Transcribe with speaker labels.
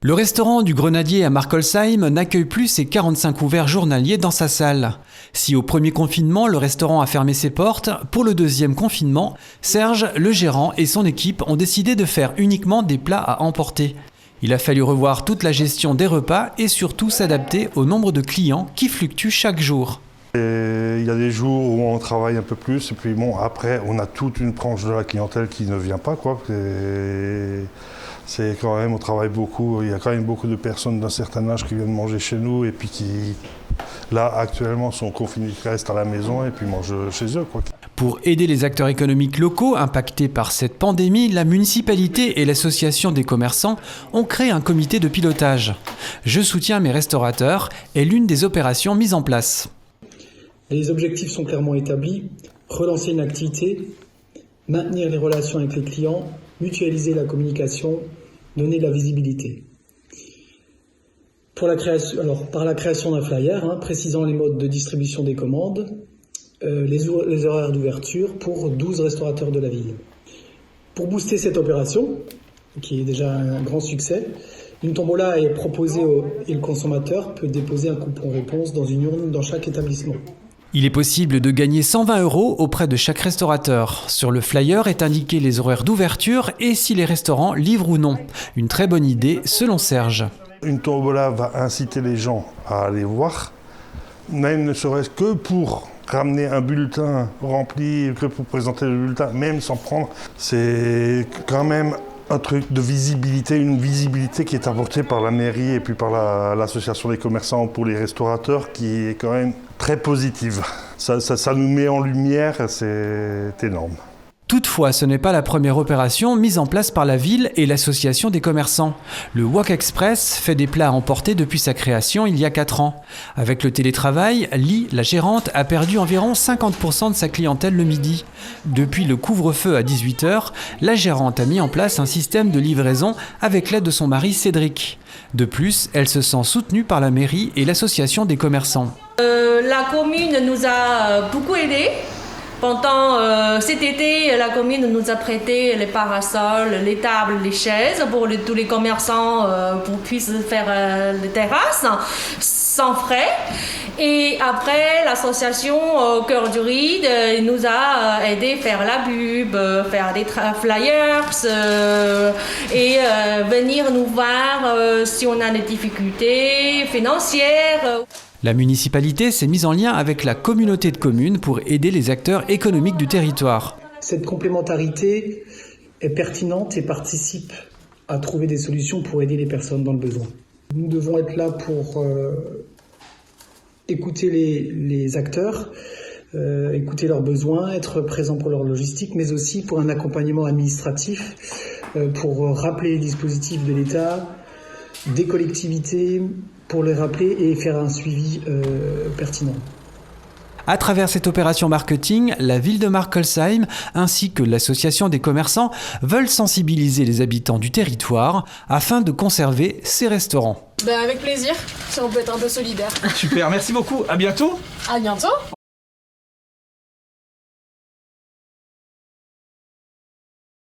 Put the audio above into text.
Speaker 1: Le restaurant du Grenadier à Markolsheim n'accueille plus ses 45 couverts journaliers dans sa salle. Si au premier confinement, le restaurant a fermé ses portes, pour le deuxième confinement, Serge, le gérant et son équipe ont décidé de faire uniquement des plats à emporter. Il a fallu revoir toute la gestion des repas et surtout s'adapter au nombre de clients qui fluctuent chaque jour.
Speaker 2: Il y a des jours où on travaille un peu plus et puis bon, après on a toute une tranche de la clientèle qui ne vient pas, quoi. C'est quand même, on travaille beaucoup, il y a quand même beaucoup de personnes d'un certain âge qui viennent manger chez nous et puis qui, là actuellement, sont confinés, qui restent à la maison et puis mangent chez eux, quoi.
Speaker 1: Pour aider les acteurs économiques locaux impactés par cette pandémie, la municipalité et l'association des commerçants ont créé un comité de pilotage. Je soutiens mes restaurateurs est l'une des opérations mises en place.
Speaker 3: Les objectifs sont clairement établis, relancer une activité, maintenir les relations avec les clients, mutualiser la communication, donner de la visibilité. Par la création d'un flyer, précisant les modes de distribution des commandes, les horaires d'ouverture pour 12 restaurateurs de la ville. Pour booster cette opération, qui est déjà un grand succès, une tombola est proposée et le consommateur peut déposer un coupon réponse dans une urne dans chaque établissement.
Speaker 1: Il est possible de gagner 120 € auprès de chaque restaurateur. Sur le flyer est indiqué les horaires d'ouverture et si les restaurants livrent ou non. Une très bonne idée selon Serge.
Speaker 2: Une tombola va inciter les gens à aller voir, même ne serait-ce que pour ramener un bulletin rempli, que pour présenter le bulletin, même sans prendre. C'est quand même un truc de visibilité, une visibilité qui est apportée par la mairie et puis par l'association des commerçants pour les restaurateurs qui est quand même très positive. Ça nous met en lumière, c'est énorme.
Speaker 1: Toutefois, ce n'est pas la première opération mise en place par la ville et l'association des commerçants. Le Wok Express fait des plats à emporter depuis sa création il y a 4 ans. Avec le télétravail, Lee, la gérante, a perdu environ 50% de sa clientèle le midi. Depuis le couvre-feu à 18 h, la gérante a mis en place un système de livraison avec l'aide de son mari Cédric. De plus, elle se sent soutenue par la mairie et l'association des commerçants.
Speaker 4: La commune nous a beaucoup aidés. Pendant cet été, la commune nous a prêté les parasols, les tables, les chaises pour tous les commerçants pour qu'ils puissent faire des terrasses sans frais. Et après, l'association Cœur du Ride nous a aidé à faire la pub, faire des flyers et venir nous voir si on a des difficultés financières.
Speaker 1: La municipalité s'est mise en lien avec la communauté de communes pour aider les acteurs économiques du territoire.
Speaker 3: Cette complémentarité est pertinente et participe à trouver des solutions pour aider les personnes dans le besoin. Nous devons être là pour écouter les acteurs, écouter leurs besoins, être présents pour leur logistique, mais aussi pour un accompagnement administratif, pour rappeler les dispositifs de l'État, des collectivités, pour les rappeler et faire un suivi pertinent.
Speaker 1: À travers cette opération marketing, la ville de Markolsheim ainsi que l'association des commerçants veulent sensibiliser les habitants du territoire afin de conserver ces restaurants.
Speaker 5: Avec plaisir, si on peut être un peu solidaire.
Speaker 6: Super, merci beaucoup, à bientôt.
Speaker 5: À bientôt.